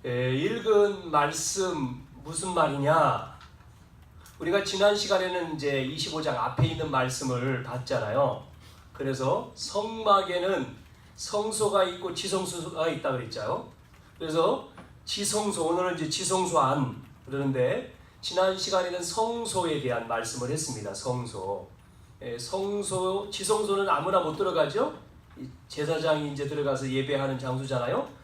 읽은 말씀 무슨 말이냐? 우리가 지난 시간에는 이제 25장 앞에 있는 말씀을 봤잖아요. 그래서 성막에는 성소가 있고 지성소가 있다 그랬죠. 그래서 지성소, 오늘은 이제 지성소 안 그러는데 지난 시간에는 성소에 대한 말씀을 했습니다. 성소. 성소, 지성소는 아무나 못 들어가죠. 제사장이 이제 들어가서 예배하는 장소잖아요.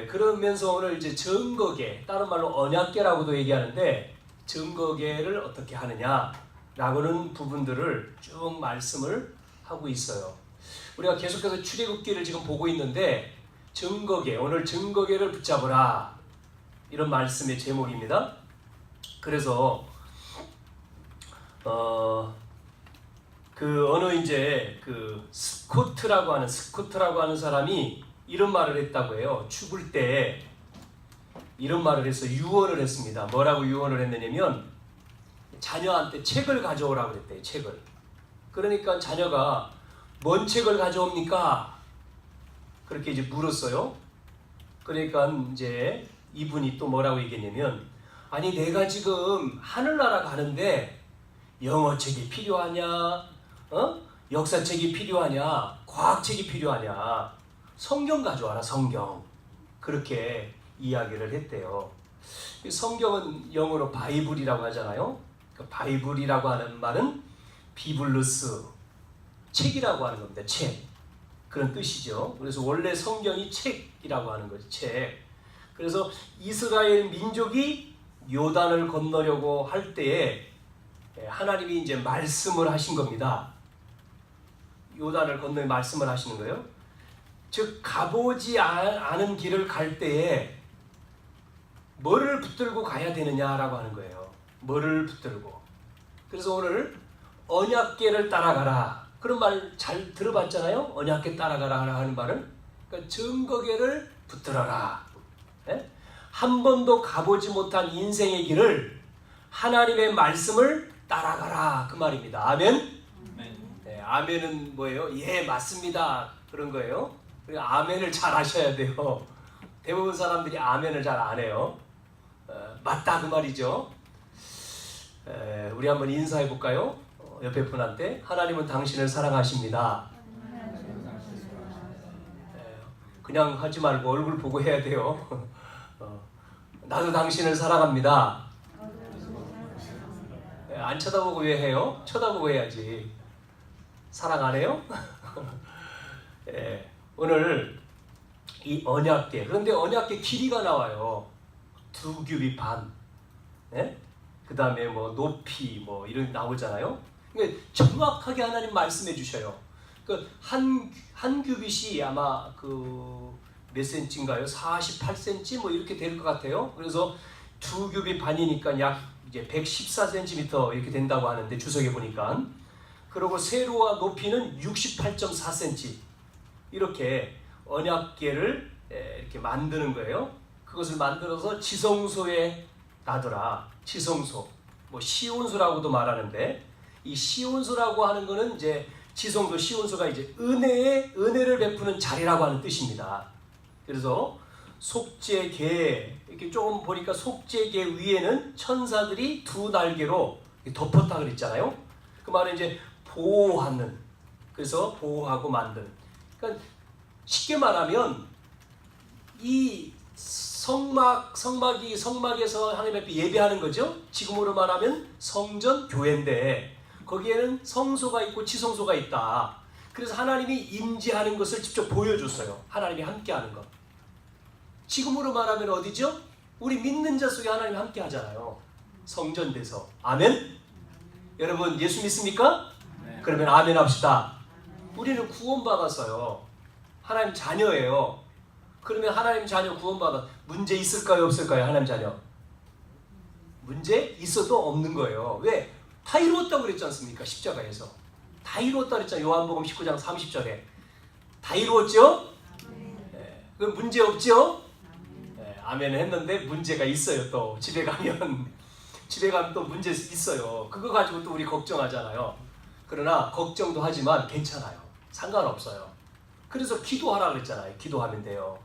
그러면서 오늘 이제 증거계, 다른 말로 언약계라고도 얘기하는데 증거계를 어떻게 하느냐라고는 부분들을 쭉 말씀을 하고 있어요. 우리가 계속해서 출애굽기를 지금 보고 있는데 증거계, 오늘 증거계를 붙잡으라 이런 말씀의 제목입니다. 그래서 스코트라고 하는 사람이 이런 말을 했다고 해요. 죽을 때 이런 말을 해서 유언을 했습니다. 뭐라고 유언을 했느냐면 자녀한테 책을 가져오라고 그랬대요. 책을. 그러니까 자녀가 뭔 책을 가져옵니까? 그렇게 이제 물었어요. 그러니까 이제 이분이 또 뭐라고 얘기했냐면 아니 내가 지금 하늘나라 가는데 영어책이 필요하냐? 역사책이 필요하냐? 과학책이 필요하냐? 성경 가져와라, 성경. 그렇게 이야기를 했대요. 성경은 영어로 바이블이라고 하잖아요. 그 바이블이라고 하는 말은 비블루스, 책이라고 하는 겁니다. 책. 그런 뜻이죠. 그래서 원래 성경이 책이라고 하는 거죠. 책. 그래서 이스라엘 민족이 요단을 건너려고 할 때에 하나님이 이제 말씀을 하신 겁니다. 요단을 건너 말씀을 하시는 거예요. 즉 가보지 않은 길을 갈 때에 뭐를 붙들고 가야 되느냐라고 하는 거예요. 뭐를 붙들고. 그래서 오늘 언약궤를 따라가라. 그런 말 잘 들어봤잖아요. 언약궤 따라가라 하는 말은. 그러니까 증거궤를 붙들어라. 네? 한 번도 가보지 못한 인생의 길을 하나님의 말씀을 따라가라. 그 말입니다. 아멘? 네, 아멘은 뭐예요? 예, 맞습니다. 그런 거예요. 아멘을 잘 하셔야 돼요. 대부분 사람들이 아멘을 잘 안 해요. 맞다 그 말이죠. 우리 한번 인사해 볼까요? 옆에 분한테 하나님은 당신을 사랑하십니다. 그냥 하지 말고 얼굴 보고 해야 돼요. 나도 당신을 사랑합니다. 안 쳐다보고 왜 해요? 쳐다보고 해야지. 사랑 안 해요? 오늘 이 언약궤, 그런데 언약궤 길이가 나와요. 2규빗 반. 그 다음에 뭐 높이 뭐 이런 나오잖아요. 그러니까 정확하게 하나님 말씀해 주셔요. 그 한 규빗이 아마 그 몇 센치인가요? 48cm 뭐 이렇게 될 것 같아요. 그래서 2규빗 반이니까 약 이제 114cm 이렇게 된다고 하는데 주석에 보니까. 그리고 세로와 높이는 68.4cm. 이렇게 언약궤를 이렇게 만드는 거예요. 그것을 만들어서 지성소에 놔둬라. 지성소, 뭐 시온소라고도 말하는데 이 시온소라고 하는 거는 이제 지성소, 시온소가 이제 은혜를 베푸는 자리라고 하는 뜻입니다. 그래서 속죄궤 이렇게 조금 보니까 속죄궤 위에는 천사들이 2날개로 덮었다 그랬잖아요. 그 말은 이제 보호하는, 그래서 보호하고 만드는. 그러니까 쉽게 말하면 이 성막에서 하나님 앞에 예배하는 거죠. 지금으로 말하면 성전 교회인데 거기에는 성소가 있고 지성소가 있다. 그래서 하나님이 임재하는 것을 직접 보여줬어요. 하나님이 함께하는 것. 지금으로 말하면 어디죠? 우리 믿는 자 속에 하나님이 함께 하잖아요. 성전돼서. 아멘? 여러분 예수 믿습니까? 네. 그러면 아멘 합시다. 우리는 구원받았어요. 하나님 자녀예요. 그러면 하나님 자녀 구원받아 문제 있을까요? 없을까요? 하나님 자녀. 문제 있어도 없는 거예요. 왜? 다 이루었다고 그랬지 않습니까? 십자가에서. 다 이루었다고 그랬잖아요. 요한복음 19장 30절에. 다 이루었죠? 네. 그럼 문제 없죠? 네. 아멘 했는데 문제가 있어요. 또 집에 가면 또 문제 있어요. 그거 가지고 또 우리 걱정하잖아요. 그러나 걱정도 하지만 괜찮아요. 상관없어요. 그래서 기도하라 그랬잖아요. 기도하면 돼요.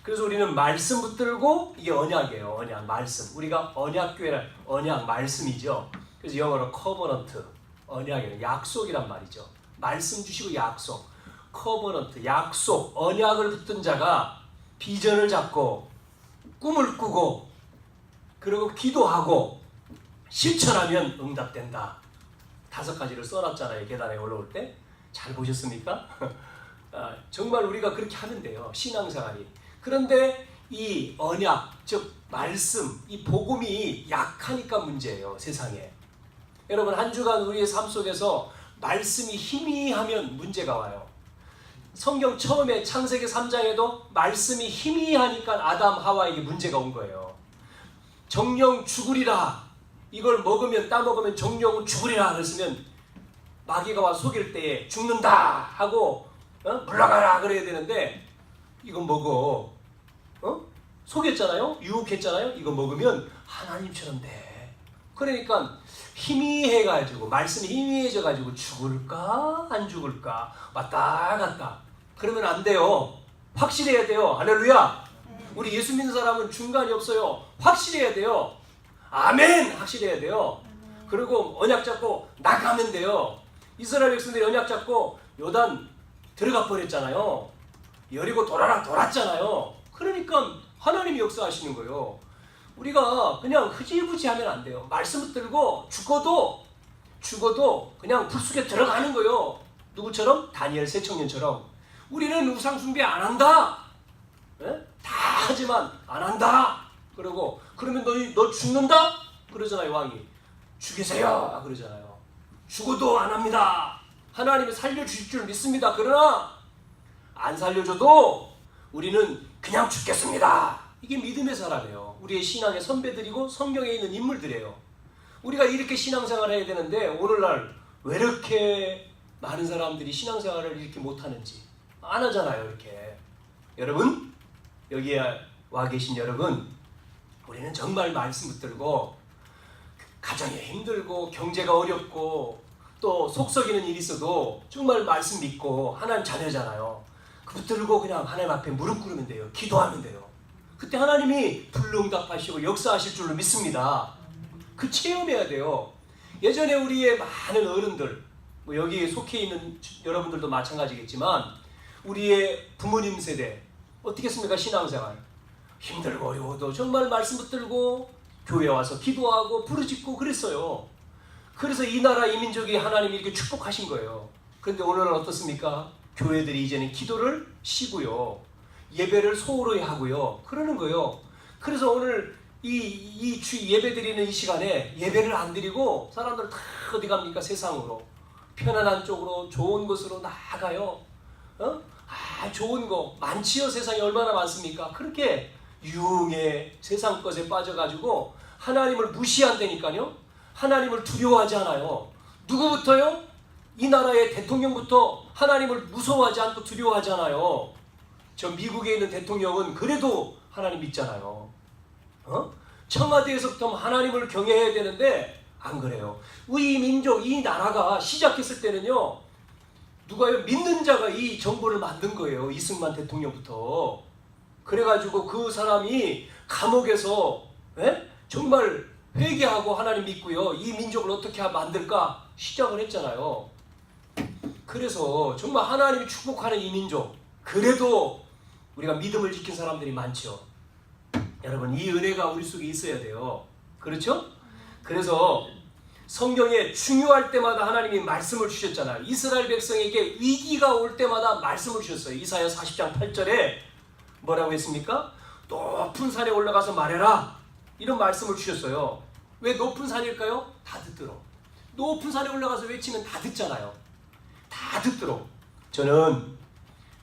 그래서 우리는 말씀 붙들고 이게 언약이에요. 언약, 말씀. 우리가 언약교회란 언약, 말씀이죠. 그래서 영어로 커버넌트, 언약이에요. 약속이란 말이죠. 말씀 주시고 약속, 커버넌트, 약속, 언약을 붙든 자가 비전을 잡고 꿈을 꾸고 그리고 기도하고 실천하면 응답된다. 5가지를 써놨잖아요. 계단에 올라올 때. 잘 보셨습니까? 정말 우리가 그렇게 하면 돼요. 신앙생활이. 그런데 이 언약, 즉 말씀, 이 복음이 약하니까 문제예요. 세상에. 여러분 한 주간 우리의 삶 속에서 말씀이 희미하면 문제가 와요. 성경 처음에 창세기 3장에도 말씀이 희미하니까 아담 하와에게 문제가 온 거예요. 정령 죽으리라. 이걸 먹으면 따먹으면 정령은 죽으리라 그랬으면 마귀가 와 속일 때에 죽는다 하고 물러가라 그래야 되는데 이거 먹어. 속였잖아요. 유혹했잖아요. 이거 먹으면 하나님처럼 돼. 그러니까 희미해가지고 말씀이 희미해져가지고 죽을까 안 죽을까 왔다 갔다. 그러면 안 돼요. 확실해야 돼요. 할렐루야. 우리 예수 믿는 사람은 중간이 없어요. 확실해야 돼요. 아멘. 확실해야 돼요. 그리고 언약 잡고 나가면 돼요. 이스라엘 백성들이 언약 잡고 요단 들어가 버렸잖아요. 여리고 돌았잖아요. 그러니까 하나님이 역사하시는 거예요. 우리가 그냥 흐지부지 하면 안 돼요. 말씀 붙들고 죽어도 그냥 불 속에 들어가는 거예요. 누구처럼? 다니엘 새 청년처럼. 우리는 우상 숭배 안 한다. 에? 다 하지만 안 한다. 그러고 그러면 너 죽는다? 그러잖아요. 왕이. 죽이세요. 그러잖아요. 죽어도 안 합니다. 하나님이 살려주실 줄 믿습니다. 그러나 안 살려줘도 우리는 그냥 죽겠습니다. 이게 믿음의 사람이에요. 우리의 신앙의 선배들이고 성경에 있는 인물들이에요. 우리가 이렇게 신앙생활을 해야 되는데 오늘날 왜 이렇게 많은 사람들이 신앙생활을 이렇게 못하는지 안 하잖아요. 이렇게. 여러분 여기에 와 계신 여러분, 우리는 정말 말씀 붙들고 가정이 힘들고 경제가 어렵고 또 속썩이는 일이 있어도 정말 말씀 믿고 하나님 자녀잖아요. 그 붙들고 그냥 하나님 앞에 무릎 꿇으면 돼요. 기도하면 돼요. 그때 하나님이 불응답하시고 역사하실 줄로 믿습니다. 그 체험해야 돼요. 예전에 우리의 많은 어른들, 뭐 여기에 속해 있는 여러분들도 마찬가지겠지만 우리의 부모님 세대 어떻게 했습니까? 신앙생활 힘들고 어려워도 정말 말씀 붙들고 교회 와서 기도하고 부르짖고 그랬어요. 그래서 이 나라 이 민족이 하나님이 이렇게 축복하신 거예요. 그런데 오늘은 어떻습니까? 교회들이 이제는 기도를 쉬고요. 예배를 소홀히 하고요. 그러는 거예요. 그래서 오늘 이 예배 드리는 이 시간에 예배를 안 드리고 사람들 다 어디 갑니까? 세상으로. 편안한 쪽으로 좋은 곳으로 나가요. 좋은 거 많지요. 세상에 얼마나 많습니까? 그렇게 유흥에 세상 것에 빠져가지고 하나님을 무시한다니까요. 하나님을 두려워하지 않아요. 누구부터요? 이 나라의 대통령부터 하나님을 무서워하지 않고 두려워하지 않아요. 저 미국에 있는 대통령은 그래도 하나님 믿잖아요. 청와대에서부터 하나님을 경외해야 되는데 안 그래요. 우리 민족, 이 나라가 시작했을 때는요. 누가요? 믿는 자가 이 정부를 만든 거예요. 이승만 대통령부터. 그래가지고 그 사람이 감옥에서 정말 회개하고 하나님 믿고요. 이 민족을 어떻게 만들까 시작을 했잖아요. 그래서 정말 하나님이 축복하는 이 민족. 그래도 우리가 믿음을 지킨 사람들이 많죠. 여러분 이 은혜가 우리 속에 있어야 돼요. 그렇죠? 그래서 성경에 중요할 때마다 하나님이 말씀을 주셨잖아요. 이스라엘 백성에게 위기가 올 때마다 말씀을 주셨어요. 이사야 40장 8절에 뭐라고 했습니까? 높은 산에 올라가서 말해라. 이런 말씀을 주셨어요. 왜 높은 산일까요? 다 듣도록. 높은 산에 올라가서 외치면 다 듣잖아요. 다 듣도록. 저는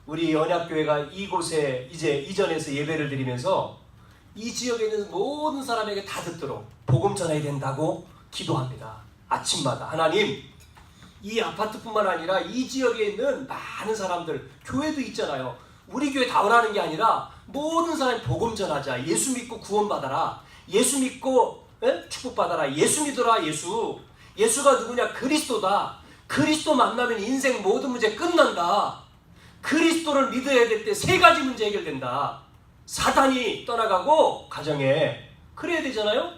우리 언약교회가 이곳에 이제 이전에서 예배를 드리면서 이 지역에 있는 모든 사람에게 다 듣도록 복음 전해야 된다고 기도합니다. 아침마다. 하나님, 이 아파트뿐만 아니라 이 지역에 있는 많은 사람들, 교회도 있잖아요. 우리 교회 다 오라는 게 아니라 모든 사람이 복음 전하자. 예수 믿고 구원받아라. 예수 믿고 축복받아라. 예수 믿어라. 예수가 누구냐? 그리스도다. 그리스도 만나면 인생 모든 문제 끝난다. 그리스도를 믿어야 될 때 3가지 문제 해결된다. 사단이 떠나가고 가정에 그래야 되잖아요.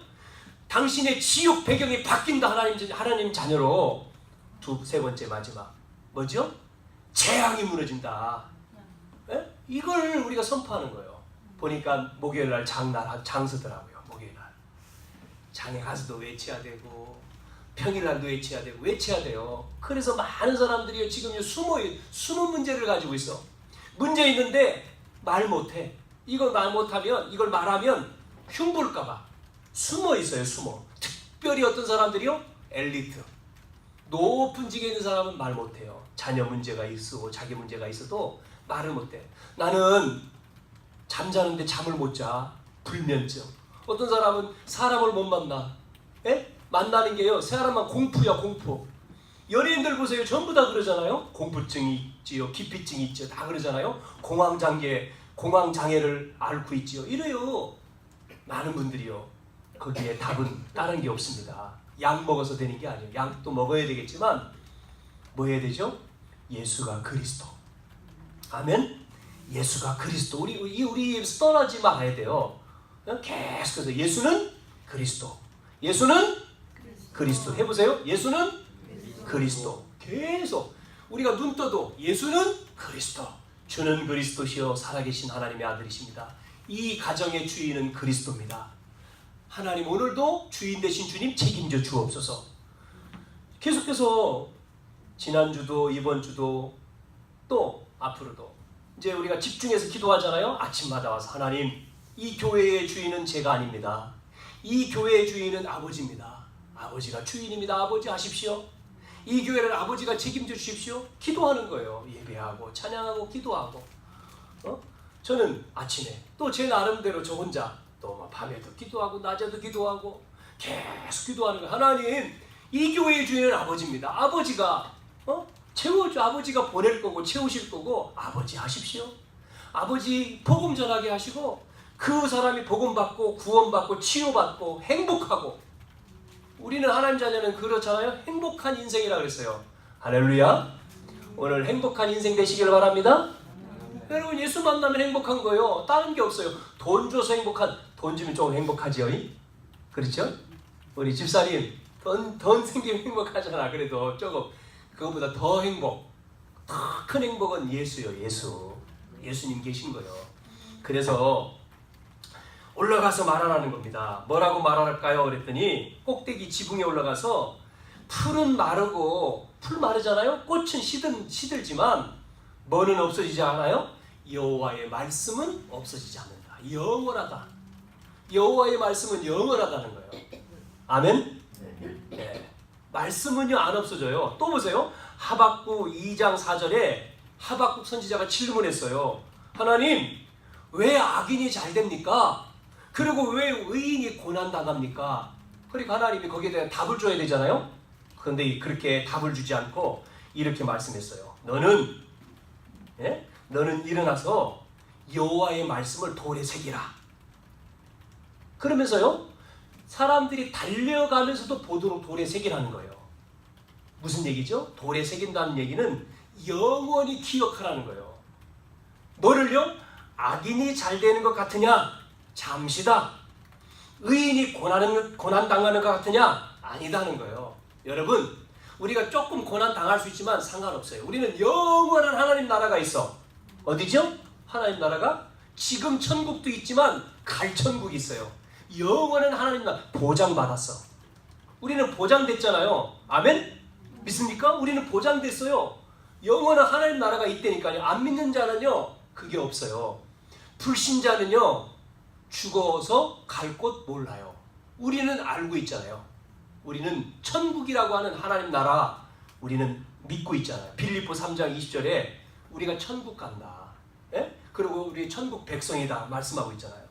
당신의 지옥 배경이 바뀐다. 하나님 자녀로. 세 번째 마지막 뭐죠? 재앙이 무너진다. 예? 이걸 우리가 선포하는 거예요. 보니까 목요일날 장서더라고요. 목요일날 장에 가서도 외쳐야 되고 평일날도 외쳐야 되고 외쳐야 돼요. 그래서 많은 사람들이 지금 숨은 문제를 가지고 있어. 문제 있는데 말 못해. 이걸 말 못하면, 이걸 말하면 흉볼까봐 숨어 있어요. 숨어. 특별히 어떤 사람들이요? 엘리트, 높은 직에 있는 사람은 말 못해요. 자녀 문제가 있고 자기 문제가 있어도 말을 못해. 나는 잠자는데 잠을 못 자. 불면증. 어떤 사람은 사람을 못 만나. 에? 만나는 게요, 사람만 공포야, 공포. 연예인들 보세요. 전부 다 그러잖아요. 공포증이 있지요, 기피증이 있지요. 다 그러잖아요. 공황장애를 앓고 있지요. 이래요. 많은 분들이요. 거기에 답은 다른 게 없습니다. 약 먹어서 되는 게 아니에요. 약도 먹어야 되겠지만 뭐 해야 되죠? 예수가 그리스도. 아멘. 예수가 그리스도. 우리 입에서 떠나지 말아야 돼요. 계속해서 예수는 그리스도. 예수는 그리스도. 해보세요. 예수는 그리스도. 계속 우리가 눈 떠도 예수는 그리스도. 주는 그리스도시요 살아계신 하나님의 아들이십니다. 이 가정의 주인은 그리스도입니다. 하나님 오늘도 주인 되신 주님 책임져 주옵소서. 계속해서 지난주도 이번주도 또 앞으로도 이제 우리가 집중해서 기도하잖아요. 아침마다 와서 하나님, 이 교회의 주인은 제가 아닙니다. 이 교회의 주인은 아버지입니다. 아버지가 주인입니다. 아버지 하십시오. 이 교회를 아버지가 책임져 주십시오. 기도하는 거예요. 예배하고 찬양하고 기도하고. 저는 아침에 또 제 나름대로 저 혼자 또 밤에도 기도하고 낮에도 기도하고 계속 기도하는 거예요. 하나님, 이 교회의 주인은 아버지입니다. 아버지가 아버지가 보낼 거고 채우실 거고 아버지 하십시오. 아버지 복음 전하게 하시고 그 사람이 복음 받고 구원받고 치유받고 행복하고. 우리는 하나님 자녀는 그렇잖아요. 행복한 인생이라 그랬어요. 할렐루야. 오늘 행복한 인생 되시길 바랍니다. 여러분, 예수 만나면 행복한 거예요. 다른 게 없어요. 돈 줘서 돈 주면 조금 행복하지요. 그렇죠? 우리 집사님 돈 생기면 행복하잖아. 그래도 조금 그것보다 더 큰 행복은 예수요. 예수님 계신 거예요. 그래서 올라가서 말하라는 겁니다. 뭐라고 말할까요? 그랬더니 꼭대기 지붕에 올라가서 풀은 마르고, 풀 마르잖아요. 꽃은 시들지만 뭐는 없어지지 않아요? 여호와의 말씀은 없어지지 않는다. 영원하다. 여호와의 말씀은 영원하다는 거예요. 아멘? 네. 말씀은요 안 없어져요. 또 보세요. 하박국 2장 4절에 하박국 선지자가 질문했어요. 하나님, 왜 악인이 잘 됩니까? 그리고 왜 의인이 고난당합니까? 그러니까 하나님이 거기에 대한 답을 줘야 되잖아요. 그런데 그렇게 답을 주지 않고 이렇게 말씀했어요. 너는 일어나서 여호와의 말씀을 돌에 새기라. 그러면서요, 사람들이 달려가면서도 보도록 돌에 새기라는 거예요. 무슨 얘기죠? 돌에 새긴다는 얘기는 영원히 기억하라는 거예요. 너를요, 악인이 잘 되는 것 같으냐? 잠시다. 의인이 고난당하는 것 같으냐? 아니다는 거예요. 여러분, 우리가 조금 고난당할 수 있지만 상관없어요. 우리는 영원한 하나님 나라가 있어. 어디죠? 하나님 나라가 지금 천국도 있지만 갈 천국이 있어요. 영원한 하나님 나라 보장받았어. 우리는 보장됐잖아요. 아멘? 믿습니까? 우리는 보장됐어요. 영원한 하나님 나라가 있다니까요. 안 믿는 자는요 그게 없어요. 불신자는요 죽어서 갈 곳 몰라요. 우리는 알고 있잖아요. 우리는 천국이라고 하는 하나님 나라 우리는 믿고 있잖아요. 빌립보 3장 20절에 우리가 천국 간다. 예? 그리고 우리 천국 백성이다 말씀하고 있잖아요.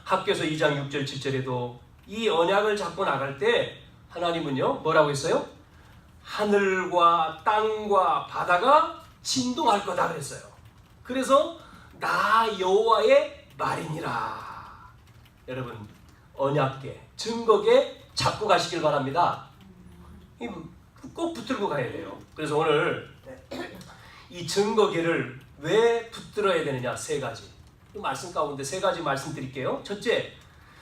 학교에서 2장 6절 7절에도 이 언약을 잡고 나갈 때 하나님은요 뭐라고 했어요? 하늘과 땅과 바다가 진동할 거다 그랬어요. 그래서 나 여호와의 말이니라. 여러분, 언약궤, 증거궤 잡고 가시길 바랍니다. 꼭 붙들고 가야 돼요. 그래서 오늘 이 증거궤를 왜 붙들어야 되느냐? 세 가지. 이 말씀 가운데 세 가지 말씀드릴게요. 첫째,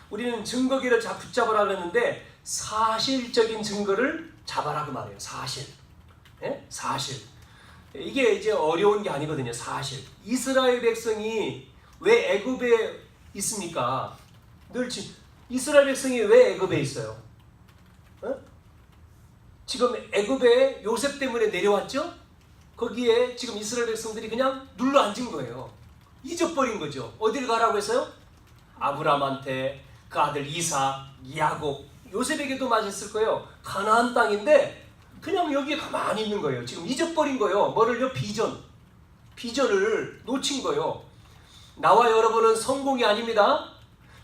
우리는 증거기를 붙잡으라 그랬는데 사실적인 증거를 잡아라 그 말이에요. 사실. 예? 사실. 이게 이제 어려운 게 아니거든요. 사실. 이스라엘 백성이 왜 애굽에 있습니까? 이스라엘 백성이 왜 애굽에 있어요? 지금 애굽에 요셉 때문에 내려왔죠? 거기에 지금 이스라엘 백성들이 그냥 눌러 앉은 거예요. 잊어버린 거죠. 어딜 가라고 했어요? 아브라함한테, 그 아들 이삭, 야곱, 요셉에게도 맞았을 거예요. 가나안 땅인데 그냥 여기에 가만히 있는 거예요. 지금 잊어버린 거예요. 뭐를요? 비전을 놓친 거예요. 나와 여러분은 성공이 아닙니다.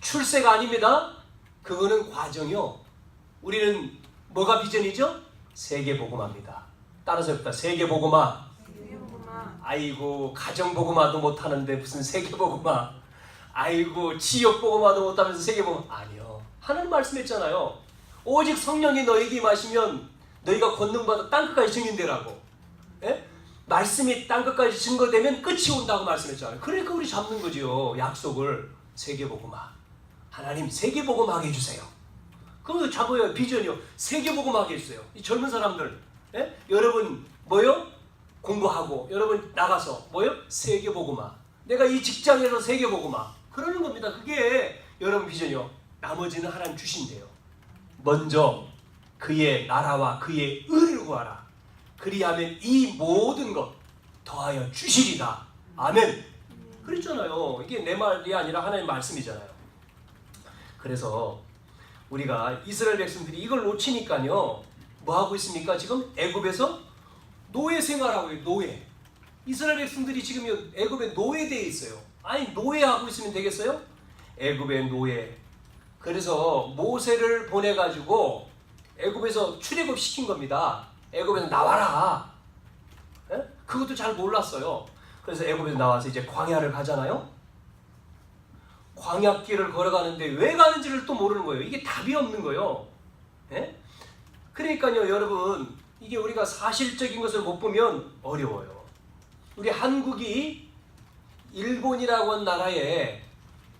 출세가 아닙니다. 그거는 과정이요. 우리는 뭐가 비전이죠? 세계복음화입니다. 따라서 해봅시다. 세계복음화. 아이고 가정복음화도 못하는데 무슨 세계복음화. 아이고 지역복음화도 못하면서 세계복음화. 아니요. 하나님 말씀했잖아요. 오직 성령이 너에게 임하시면 너희가 권능받아 땅끝까지 증인되라고. 예? 말씀이 땅끝까지 증거되면 끝이 온다고 말씀했잖아요. 그러니까 우리 잡는 거죠. 약속을. 세계복음화. 하나님 세계복음하게 해주세요. 그거 잡아요. 비전이요. 세계복음하게 해주세요. 이 젊은 사람들, 예? 여러분 뭐요? 공부하고 여러분 나가서 뭐요? 세계복음화. 내가 이 직장에서 세계복음화. 그러는 겁니다. 그게 여러분 비전이요. 나머지는 하나님 주신대요. 먼저 그의 나라와 그의 의를 구하라. 그리하면 이 모든 것 더하여 주시리다. 아멘. 그랬잖아요. 이게 내 말이 아니라 하나님의 말씀이잖아요. 그래서 우리가 이스라엘 백성들이 이걸 놓치니까요. 뭐 하고 있습니까? 지금 애굽에서 노예 생활하고 있어요. 노예. 이스라엘 백성들이 지금 애굽에 노예되어 있어요. 아니 노예하고 있으면 되겠어요? 애굽의 노예. 그래서 모세를 보내가지고 애굽에서 출애굽 시킨 겁니다. 애굽에서 나와라. 에? 그것도 잘 몰랐어요. 그래서 애굽에서 나와서 이제 광야를 가잖아요. 광야길을 걸어가는데 왜 가는지를 또 모르는 거예요. 이게 답이 없는 거예요. 에? 그러니까요 여러분, 이게 우리가 사실적인 것을 못 보면 어려워요. 우리 한국이 일본이라고 한 나라에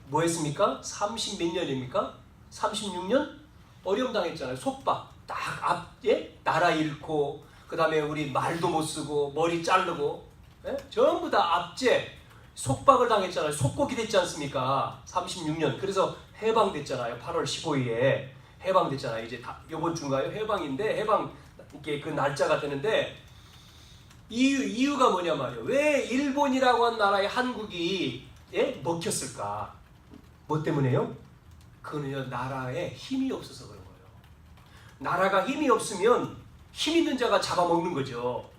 뭐 했습니까? 30 몇 년입니까? 36년? 어려움 당했잖아요. 속박. 딱 앞에 나라 잃고, 그 다음에 우리 말도 못 쓰고 머리 자르고, 예? 전부 다 압제, 속박을 당했잖아요. 속국이 됐지 않습니까? 36년. 그래서 해방됐잖아요. 8월 15일에 해방됐잖아요. 이제 이번 주인가요? 해방인데, 해방 이게 그 날짜가 되는데, 이유가 뭐냐 말이에요. 왜 일본이라고 한 나라의 한국이 먹혔을까? 뭐 때문에요? 그거는요, 나라에 힘이 없어서 그런 거예요. 나라가 힘이 없으면 힘 있는 자가 잡아먹는 거죠.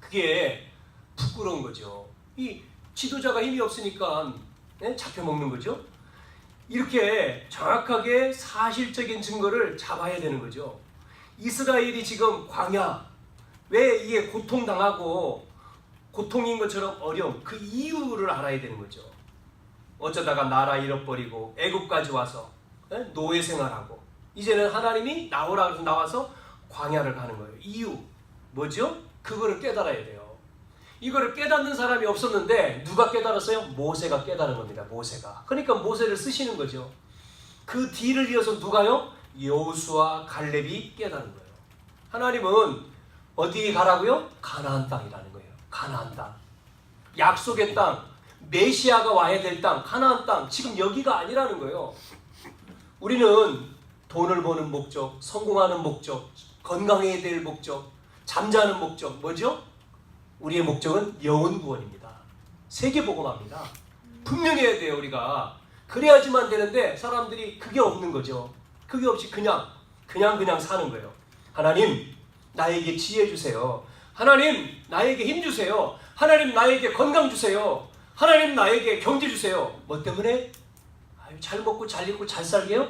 그게 부끄러운 거죠. 이 지도자가 힘이 없으니까 잡혀먹는 거죠. 이렇게 정확하게 사실적인 증거를 잡아야 되는 거죠. 이스라엘이 지금 광야, 왜 이게 고통당하고 고통인 것처럼 어려움, 그 이유를 알아야 되는 거죠. 어쩌다가 나라 잃어버리고 애굽까지 와서 노예 생활하고, 이제는 하나님이 나오라 그래서 나와서 광야를 가는 거예요. 이유 뭐죠? 그거를 깨달아야 돼요. 이거를 깨닫는 사람이 없었는데 누가 깨달았어요? 모세가 깨달은 겁니다. 모세가. 그러니까 모세를 쓰시는 거죠. 그 뒤를 이어서 누가요? 여호수아 갈렙이 깨달은 거예요. 하나님은 어디 가라고요? 가나안 땅이라는 거예요. 가나안 땅. 약속의 땅. 메시아가 와야 될 땅. 가나안 땅. 지금 여기가 아니라는 거예요. 우리는 돈을 버는 목적, 성공하는 목적, 건강해야 될 목적, 잠자는 목적. 뭐죠? 우리의 목적은 영혼 구원입니다. 세계복음화입니다. 분명해야 돼요. 우리가. 그래야지만 되는데 사람들이 그게 없는 거죠. 그게 없이 그냥 사는 거예요. 하나님 나에게 지혜 주세요. 하나님 나에게 힘 주세요. 하나님 나에게 건강 주세요. 하나님 나에게 경제 주세요. 뭐 때문에? 잘 먹고 잘 입고 잘 살게요?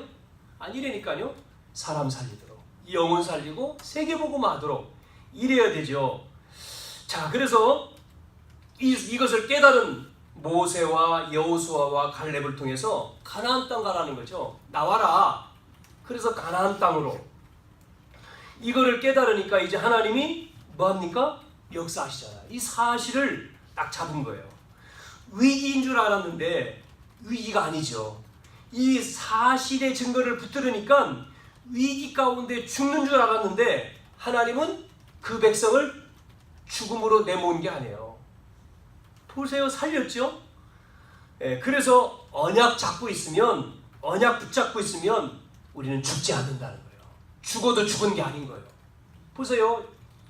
아니라니까요. 사람 살리도록, 영혼 살리고 세계복음화하도록 이래야 되죠. 자, 그래서 이것을 깨달은 모세와 여호수아와 갈렙을 통해서 가나안 땅 가라는 거죠. 나와라. 그래서 가나안 땅으로. 이거를 깨달으니까 이제 하나님이 뭐합니까? 역사하시잖아요. 이 사실을 딱 잡은 거예요. 위기인 줄 알았는데 위기가 아니죠. 이 사실의 증거를 붙들으니까 위기 가운데 죽는 줄 알았는데 하나님은 그 백성을 죽음으로 내모은 게 아니에요. 보세요, 살렸죠? 그래서 언약 잡고 있으면, 언약 붙잡고 있으면 우리는 죽지 않는다는 거예요. 죽어도 죽은 게 아닌 거예요. 보세요,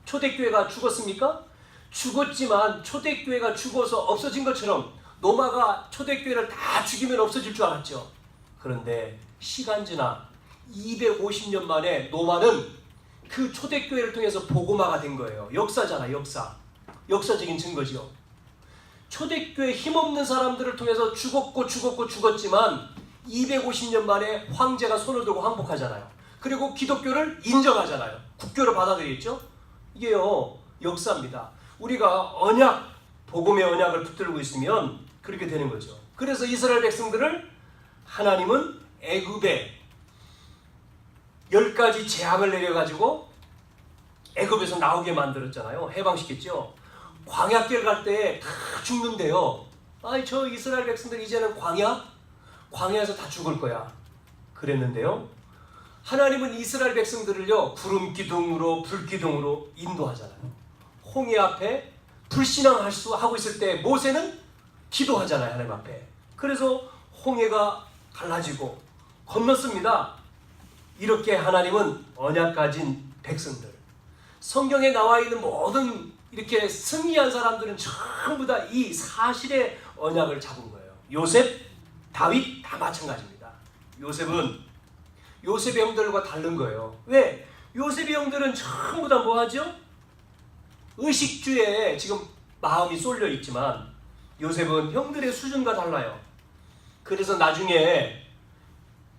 초대교회가 죽었습니까? 죽었지만 초대교회가 죽어서 없어진 것처럼 노마가 초대교회를 다 죽이면 없어질 줄 알았죠. 그런데 시간 지나 250년 만에 노마는 그 초대교회를 통해서 복음화가 된 거예요. 역사잖아, 역사. 역사적인 증거죠. 초대교회 힘없는 사람들을 통해서 죽었지만 250년 만에 황제가 손을 들고 항복하잖아요. 그리고 기독교를 인정하잖아요. 국교를 받아들였죠. 이게요, 역사입니다. 우리가 언약, 복음의 언약을 붙들고 있으면 그렇게 되는 거죠. 그래서 이스라엘 백성들을 하나님은 애굽에 10가지 재앙을 내려가지고 애굽에서 나오게 만들었잖아요. 해방시켰죠. 광야길 갈 때 다 죽는데요. 아이, 저 이스라엘 백성들 이제는 광야에서 다 죽을 거야 그랬는데요. 하나님은 이스라엘 백성들을요, 구름 기둥으로 불 기둥으로 인도하잖아요. 홍해 앞에 불신앙하고 있을 때 모세는 기도하잖아요, 하나님 앞에. 그래서 홍해가 갈라지고 건넜습니다. 이렇게 하나님은 언약 가진 백성들, 성경에 나와 있는 모든 이렇게 승리한 사람들은 전부 다 이 사실의 언약을 잡은 거예요. 요셉, 다윗 다 마찬가지입니다. 요셉의 형들과 다른 거예요. 왜? 요셉의 형들은 전부 다 뭐하죠? 의식주에 지금 마음이 쏠려 있지만 요셉은 형들의 수준과 달라요. 그래서 나중에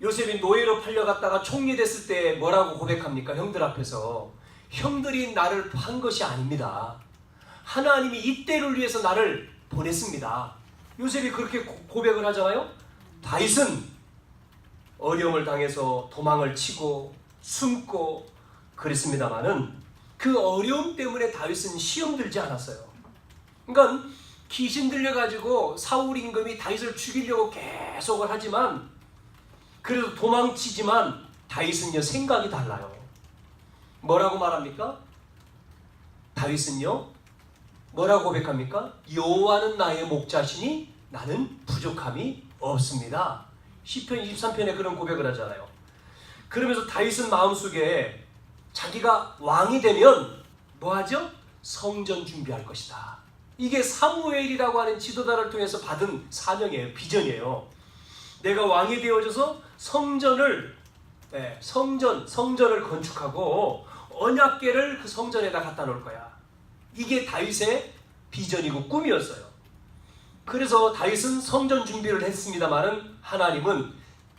요셉이 노예로 팔려갔다가 총리됐을 때 뭐라고 고백합니까? 형들 앞에서. 형들이 나를 판 것이 아닙니다. 하나님이 이때를 위해서 나를 보냈습니다. 요셉이 그렇게 고백을 하잖아요. 다윗은 어려움을 당해서 도망을 치고 숨고 그랬습니다마는 그 어려움 때문에 다윗은 시험 들지 않았어요. 그러니까 귀신 들려가지고 사울 임금이 다윗을 죽이려고 계속을 하지만 그래도 도망치지만 다윗은요, 생각이 달라요. 뭐라고 말합니까? 다윗은요, 뭐라고 고백합니까? 여호와는 나의 목자시니 나는 부족함이 없습니다. 시편 23편에 그런 고백을 하잖아요. 그러면서 다윗은 마음속에 자기가 왕이 되면 뭐하죠? 성전 준비할 것이다. 이게 사무엘이라고 하는 지도자를 통해서 받은 사명이에요. 비전이에요. 내가 왕이 되어져서 성전을 건축하고 언약궤를 그 성전에다 갖다 놓을 거야. 이게 다윗의 비전이고 꿈이었어요. 그래서 다윗은 성전 준비를 했습니다마는 하나님은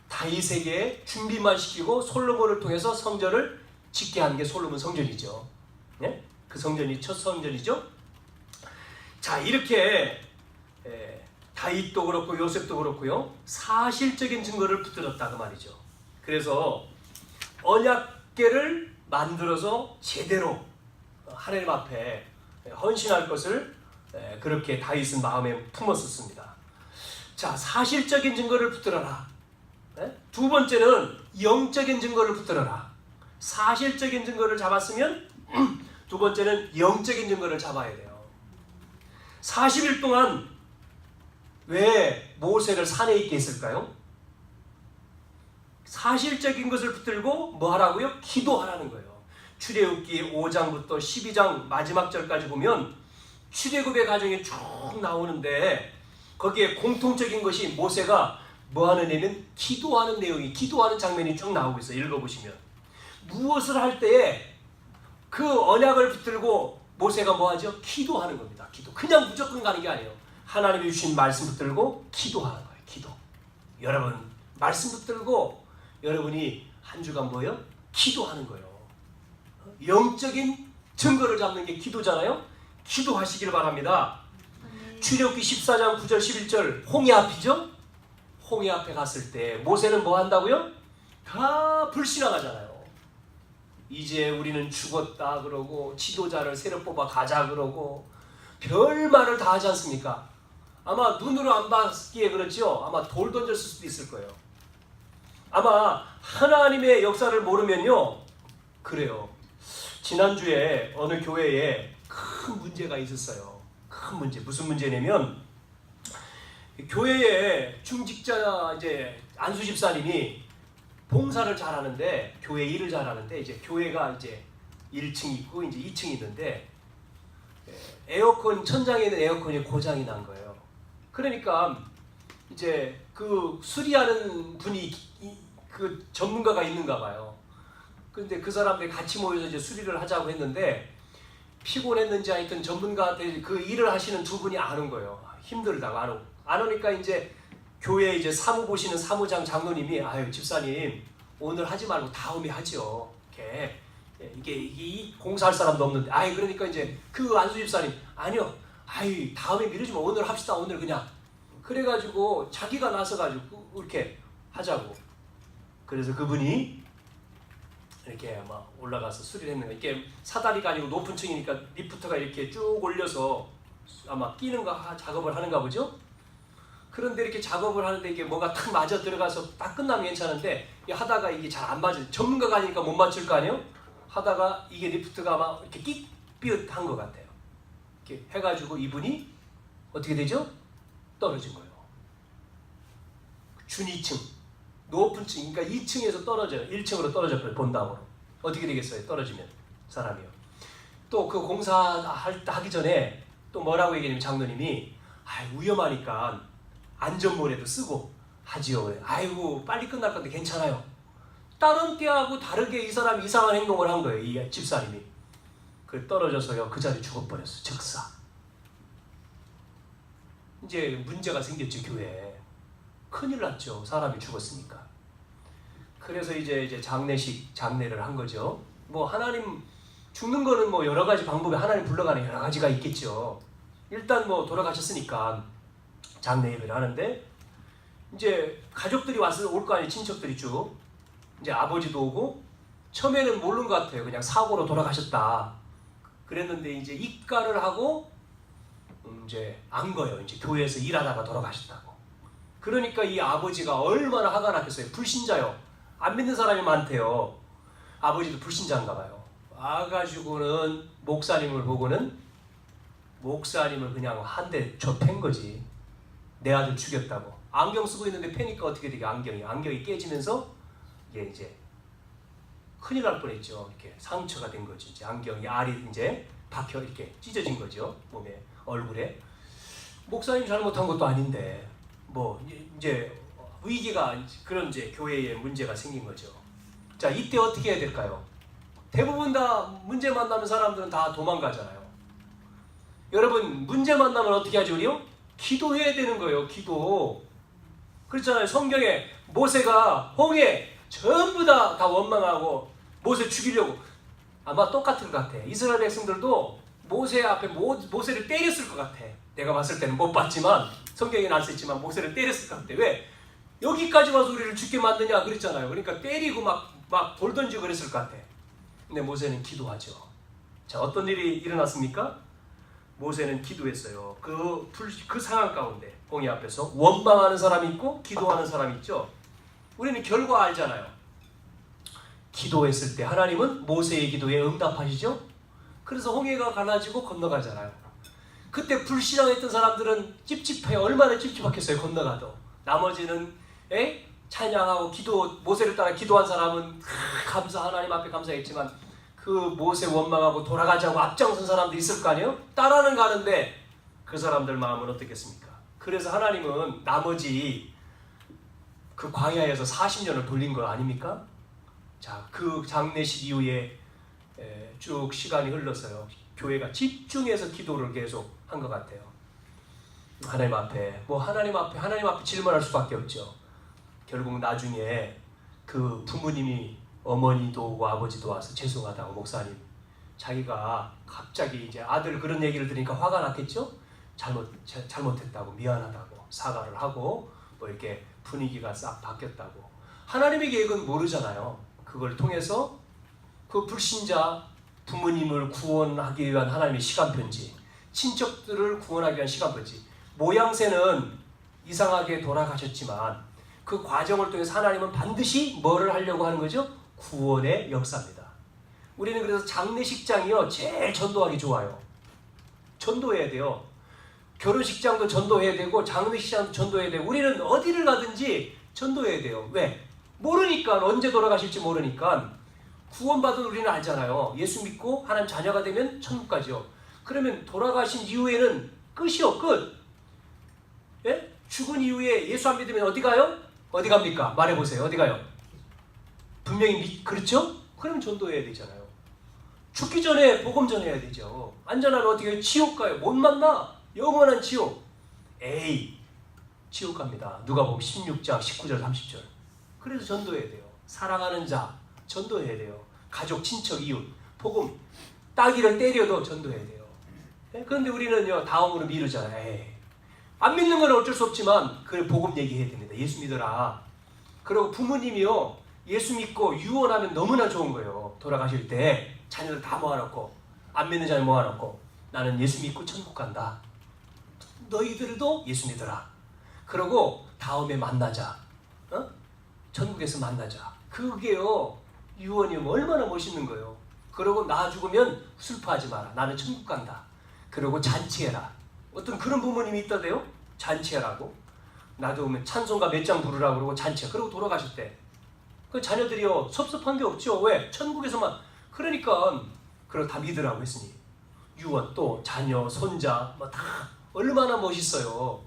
다윗에게 준비만 시키고 솔로몬을 통해서 성전을 짓게 한 게 솔로몬 성전이죠. 네? 그 성전이 첫 성전이죠. 자, 이렇게 다윗도 그렇고 요셉도 그렇고요, 사실적인 증거를 붙들었다 그 말이죠. 그래서 언약궤를 만들어서 제대로 하나님 앞에 헌신할 것을 그렇게 다윗은 마음에 품었었습니다. 자, 사실적인 증거를 붙들어라. 두 번째는 영적인 증거를 붙들어라. 사실적인 증거를 잡았으면 두 번째는 영적인 증거를 잡아야 돼요. 40일 동안 왜 모세를 산에 있게 했을까요? 사실적인 것을 붙들고 뭐 하라고요? 기도하라는 거예요. 출애굽기 5장부터 12장 마지막 절까지 보면 출애굽의 과정이 쭉 나오는데 거기에 공통적인 것이 모세가 뭐 하는 애는 기도하는 내용이, 기도하는 장면이 쭉 나오고 있어요. 읽어보시면 무엇을 할 때에 그 언약을 붙들고 모세가 뭐 하죠? 기도하는 겁니다. 기도. 그냥 무조건 가는 게 아니에요. 하나님이 주신 말씀 붙들고 기도하는 거예요. 기도. 여러분 말씀 붙들고 여러분이 한 주간 뭐예요? 기도하는 거예요. 영적인 증거를 잡는 게 기도잖아요. 기도하시길 바랍니다. 출애굽기 14장 9절 11절 홍해 앞이죠. 홍해 앞에 갔을 때 모세는 뭐 한다고요? 다 불신앙하잖아요. 이제 우리는 죽었다 그러고 지도자를 새로 뽑아 가자 그러고 별 말을 다 하지 않습니까? 아마 눈으로 안 봤기에 그렇죠. 아마 돌 던졌을 수도 있을 거예요. 아마 하나님의 역사를 모르면요. 그래요. 지난주에 어느 교회에 큰 문제가 있었어요. 큰 문제. 무슨 문제냐면 교회에 중직자 이제 안수 집사님이 봉사를 잘하는데 교회 일을 잘하는데 이제 교회가 이제 1층 있고 이제 2층이 있는데 에어컨 천장에 있는 에어컨이 고장이 난 거예요. 그러니까 이제 그 수리하는 분이 그 전문가가 있는가 봐요. 근데 그 사람들이 같이 모여서 이제 수리를 하자고 했는데 피곤했는지 하여튼 전문가한테 그 일을 하시는 두 분이 안 온 거예요. 힘들다고 안 오니까 이제 교회 이제 사무 보시는 사무장 장로님이 아유 집사님 오늘 하지 말고 다음에 하죠. 이게 공사할 사람도 없는데 아이 그러니까 이제 그 안수 집사님 아니요 아이 다음에 미루지 마 오늘 합시다 오늘 그냥 그래가지고 자기가 나서가지고 이렇게 하자고 그래서 그분이 이렇게 막 올라가서 수리를 했는 거예요. 이게 사다리가 아니고 높은 층이니까 리프트가 이렇게 쭉 올려서 아마 끼는 거 작업을 하는가 보죠. 그런데 이렇게 작업을 하는데 이게 뭐가 탁 맞아 들어가서 딱 끝나면 괜찮은데 하다가 이게 잘 안 맞아요. 전문가가 아니니까 못 맞출 거 아니에요? 하다가 이게 리프트가 막 이렇게 끽비슷한 것 같아요. 이렇게 해가지고 이분이 어떻게 되죠? 떨어진 거예요. 준이층, 높은 층, 그러니까 2층에서 떨어져요. 1층으로 떨어져버려요. 본다음으로. 어떻게 되겠어요? 떨어지면 사람이요. 또 그 공사하기 전에 또 뭐라고 얘기하냐면 장로님이 위험하니까 안전모래도 쓰고 하지요. 아이고 빨리 끝날 건데 괜찮아요. 다른 때하고 다르게 이 사람이 이상한 행동을 한 거예요. 이 집사님이. 그 떨어져서요. 그 자리 죽어버렸어. 즉사. 이제 문제가 생겼죠. 교회에. 큰일 났죠. 사람이 죽었으니까. 그래서 이제 장례를 한 거죠. 뭐 하나님 죽는 거는 뭐 여러 가지 방법이 하나님 불러가는 여러 가지가 있겠죠. 일단 뭐 돌아가셨으니까 장례 예배를 하는데 이제 가족들이 올 거 아니에요. 친척들이 쭉. 이제 아버지도 오고 처음에는 모르는 것 같아요. 그냥 사고로 돌아가셨다. 그랬는데 이제 입가를 하고 이제 안 거예요. 이제 교회에서 일하다가 돌아가셨다고. 그러니까 이 아버지가 얼마나 화가 났겠어요. 불신자요. 안 믿는 사람이 많대요. 아버지도 불신자인가 봐요. 와가지고는 목사님을 보고는 목사님을 그냥 한 대 좁힌 거지. 내 아들 죽였다고. 안경 쓰고 있는데 패니까 어떻게 되게 안경이 깨지면서 이제 큰일 날 뻔했죠. 이렇게 상처가 된 거지. 이제 안경이 알이 이제 박혀 이렇게 찢어진 거죠. 몸에 얼굴에. 목사님 잘못한 것도 아닌데 뭐 이제 위기가 그런 이제 교회에 문제가 생긴 거죠. 자 이때 어떻게 해야 될까요? 대부분 다 문제 만나는 사람들은 다 도망가잖아요. 여러분 문제 만나면 어떻게 하죠 우리요? 기도해야 되는 거예요. 기도. 그렇잖아요. 성경에 모세가 홍해 전부 다 원망하고 모세 죽이려고 아마 똑같은 것 같아. 이스라엘 백성들도 모세 앞에 모세를 때렸을 것 같아. 내가 봤을 때는 못 봤지만 성경에 나올 수 있지만 모세를 때렸을 것 같아. 왜? 여기까지 와서 우리를 죽게 만드냐 그랬잖아요. 그러니까 때리고 막 돌 던지고 그랬을 것 같아. 근데 모세는 기도하죠. 자 어떤 일이 일어났습니까? 모세는 기도했어요. 그 상황 가운데 홍해 앞에서 원망하는 사람이 있고 기도하는 사람이 있죠. 우리는 결과 알잖아요. 기도했을 때 하나님은 모세의 기도에 응답하시죠. 그래서 홍해가 갈라지고 건너가잖아요. 그때 불신앙했던 사람들은 찝찝해요. 얼마나 찝찝했겠어요. 건너가도. 나머지는 찬양하고 모세를 따라 기도한 사람은 하나님 앞에 감사했지만 그 모세 원망하고 돌아가자고 앞장선 사람도 있을 거 아니에요? 따라는 가는데 그 사람들 마음은 어떻겠습니까? 그래서 하나님은 나머지 그 광야에서 40년을 돌린 거 아닙니까? 자, 그 장례식 이후에 쭉 시간이 흘렀어요. 교회가 집중해서 기도를 계속 한 것 같아요. 하나님 앞에 질문할 수밖에 없죠. 결국 나중에 그 부모님이 어머니도 오고 아버지도 와서 죄송하다고 목사님 자기가 갑자기 이제 아들 그런 얘기를 들으니까 화가 났겠죠? 잘못했다고 미안하다고 사과를 하고 뭐 이렇게 분위기가 싹 바뀌었다고. 하나님의 계획은 모르잖아요. 그걸 통해서 그 불신자 부모님을 구원하기 위한 하나님의 시간편지, 친척들을 구원하기 위한 시간편지, 모양새는 이상하게 돌아가셨지만 그 과정을 통해서 하나님은 반드시 뭐를 하려고 하는 거죠? 구원의 역사입니다. 우리는 그래서 장례식장이요 제일 전도하기 좋아요. 전도해야 돼요. 결혼식장도 전도해야 되고 장례식장도 전도해야 되고 우리는 어디를 가든지 전도해야 돼요. 왜? 모르니까 언제 돌아가실지 모르니까 구원받은 우리는 알잖아요. 예수 믿고 하나님 자녀가 되면 천국 가죠. 그러면 돌아가신 이후에는 끝이요. 끝. 예? 죽은 이후에 예수 안 믿으면 어디 가요? 어디 갑니까? 말해보세요. 어디 가요? 분명히 그렇죠? 그럼 전도해야 되잖아요. 죽기 전에 복음 전해야 되죠. 안전하면 어떻게 해요? 지옥 가요. 못 만나. 영원한 지옥. 에이, 지옥 갑니다. 누가복음 16장 19절 30절. 그래서 전도해야 돼요. 사랑하는 자 전도해야 돼요. 가족, 친척, 이웃, 복음 따귀를 때려도 전도해야 돼요. 그런데 우리는요 다음으로 미루잖아요. 에이, 안 믿는 건 어쩔 수 없지만 그래 복음 얘기해야 됩니다. 예수 믿어라. 그리고 부모님이요 예수 믿고 유언하면 너무나 좋은 거예요. 돌아가실 때 자녀들 다 모아놓고 안 믿는 자녀 모아놓고 나는 예수 믿고 천국 간다. 너희들도 예수 믿어라. 그러고 다음에 만나자. 천국에서 만나자. 그게요 유언이면 얼마나 멋있는 거예요. 그러고 나 죽으면 슬퍼하지 마라. 나는 천국 간다. 그러고 잔치해라. 어떤 그런 부모님이 있다대요. 잔치해라고. 나도 오면 찬송가 몇 장 부르라고 그러고 잔치해. 그러고 돌아가실 때 그 자녀들이요 섭섭한 게 없죠. 왜? 천국에서만. 그러니까 그걸 다 믿으라고 했으니 유언 또 자녀 손자 뭐 다 얼마나 멋있어요.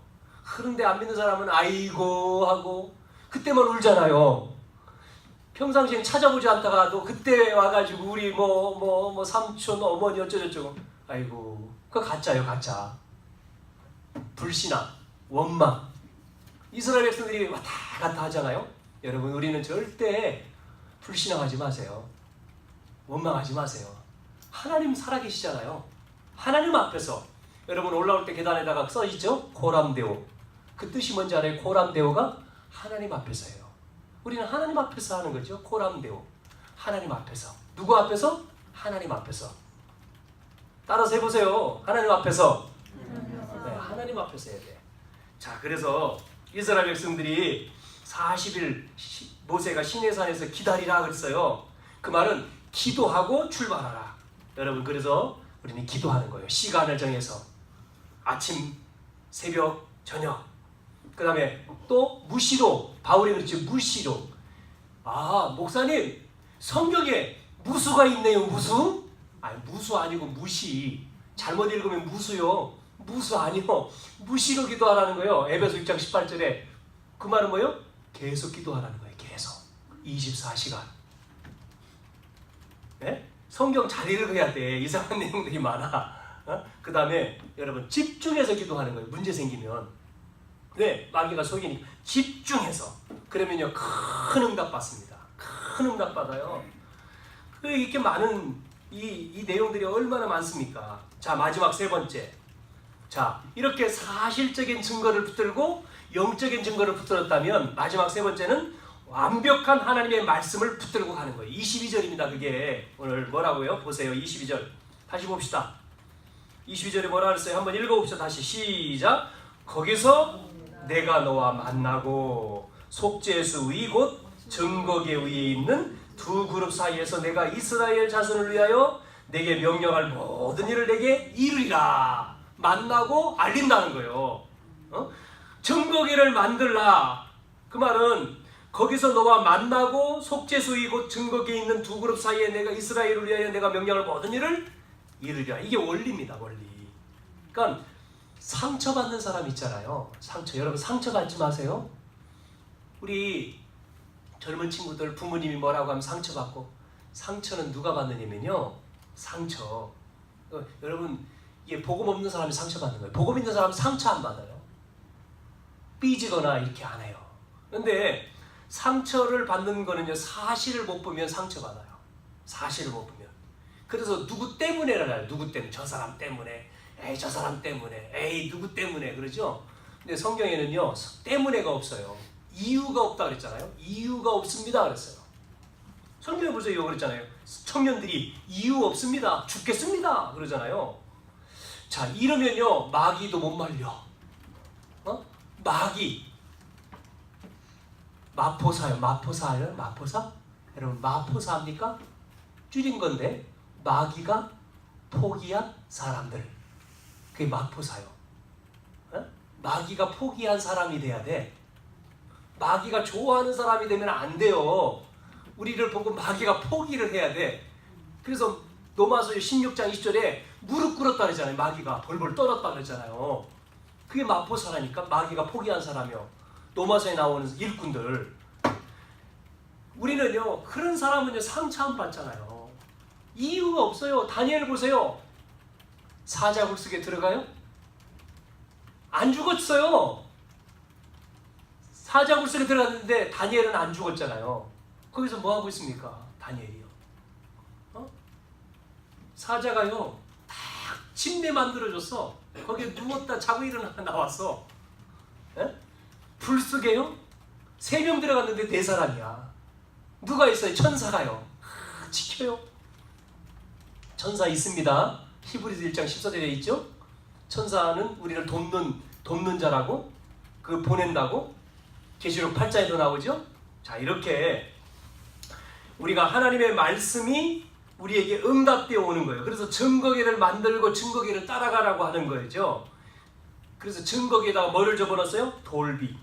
그런데 안 믿는 사람은 아이고 하고 그때만 울잖아요. 평상시엔 찾아보지 않다가도 그때 와가지고 우리 뭐 삼촌 어머니 어쩌저쩌고 아이고 그거 가짜요. 가짜. 불신앙 원망 이스라엘 백성들이 왔다 갔다 하잖아요. 여러분 우리는 절대 불신앙하지 마세요. 원망하지 마세요. 하나님 살아계시잖아요. 하나님 앞에서 여러분 올라올 때 계단에다가 써있죠? 코람데오. 그 뜻이 뭔지 알아요? 코람데오가 하나님 앞에서예요. 우리는 하나님 앞에서 하는 거죠. 코람데오. 하나님 앞에서. 누구 앞에서? 하나님 앞에서. 따라서 해보세요. 하나님 앞에서. 네, 하나님 앞에서 해야 돼. 자, 그래서 이스라엘 백성들이 40일 모세가 시내산에서 기다리라 그랬어요. 그 말은 기도하고 출발하라. 여러분 그래서 우리는 기도하는 거예요. 시간을 정해서 아침, 새벽, 저녁. 그 다음에 또 무시로. 바울이 그랬죠. 무시로. 아 목사님 성경에 무수가 있네요. 무수? 아니 무수 아니고 무시. 잘못 읽으면 무수요. 무수 아니요. 무시로 기도하라는 거예요. 에베소 6장 18절에 그 말은 뭐예요? 계속 기도하라는 거예요. 계속 24시간. 네? 성경 잘 읽어야 돼. 이상한 내용들이 많아. 그 다음에 여러분 집중해서 기도하는 거예요. 문제 생기면. 왜? 마귀가 속이니까 집중해서. 그러면요 큰 응답 받습니다. 큰 응답 받아요. 이렇게 많은 이 내용들이 얼마나 많습니까? 자 마지막 세 번째. 자 이렇게 사실적인 증거를 붙들고 영적인 증거를 붙들었다면 마지막 세 번째는 완벽한 하나님의 말씀을 붙들고 가는 거예요. 22절입니다. 그게 오늘 뭐라고요? 보세요. 22절 다시 봅시다. 22절에 뭐라 그랬어요? 한번 읽어봅시다. 다시 시작. 거기서 내가 너와 만나고 속죄수 위 곧 증거계 위에 있는 두 그룹 사이에서 내가 이스라엘 자손을 위하여 내게 명령할 모든 일을 내게 이루리라. 만나고 알린다는 거예요. 증거계를 만들라. 그 말은 거기서 너와 만나고 속죄수이 곧 증거계에 있는 두 그룹 사이에 내가 이스라엘을 위하여 내가 명령할 모든 일을 이루리라. 이게 원리입니다. 원리. 그러니까 상처받는 사람 있잖아요. 상처. 여러분 상처받지 마세요. 우리 젊은 친구들 부모님이 뭐라고 하면 상처받고 상처는 누가 받느냐면요. 상처. 여러분 이게 복음 없는 사람이 상처받는 거예요. 복음 있는 사람은 상처 안 받아요. 삐지거나 이렇게 안 해요. 근데 상처를 받는 거는요. 사실을 못 보면 상처받아요. 사실을 못 보면. 그래서 누구 때문에라요. 누구 때문에. 저 사람 때문에. 에이 저 사람 때문에. 에이 누구 때문에. 그러죠. 근데 성경에는요. 때문에가 없어요. 이유가 없다 그랬잖아요. 이유가 없습니다 그랬어요. 성경에 보세요. 그랬잖아요. 청년들이 이유 없습니다. 죽겠습니다 그러잖아요. 자 이러면요. 마귀도 못 말려. 마귀, 마포사요. 마포사요? 마포사? 여러분 마포사 합니까? 줄인 건데 마귀가 포기한 사람들, 그게 마포사요. 어? 마귀가 포기한 사람이 돼야 돼. 마귀가 좋아하는 사람이 되면 안 돼요. 우리를 보고 마귀가 포기를 해야 돼. 그래서 로마서 16장 20절에 무릎 꿇었다 그러잖아요. 마귀가 벌벌 떨었다 그러잖아요. 그게 마포사라니까. 마귀가 포기한 사람이요. 로마서에 나오는 일꾼들. 우리는요, 그런 사람은요 상처 안 받잖아요. 이유가 없어요. 다니엘 보세요. 사자굴 속에 들어가요? 안 죽었어요. 사자굴 속에 들어갔는데 다니엘은 안 죽었잖아요. 거기서 뭐 하고 있습니까? 다니엘이요. 사자가요 딱 침대 만들어줬어. 거기에 누웠다 자고 일어나 나왔어. 에? 불 속에요 3명 들어갔는데 4사람이야. 누가 있어요? 천사가요. 지켜요. 천사 있습니다. 히브리서 1장 14절에 있죠. 천사는 우리를 돕는 자라고, 그 보낸다고 계시록 8장에도 나오죠. 자, 이렇게 우리가 하나님의 말씀이 우리에게 응답되어 오는 거예요. 그래서 증거계를 만들고 증거계를 따라가라고 하는 거죠. 그래서 증거계에다가 뭐를 접어넣었어요? 돌비.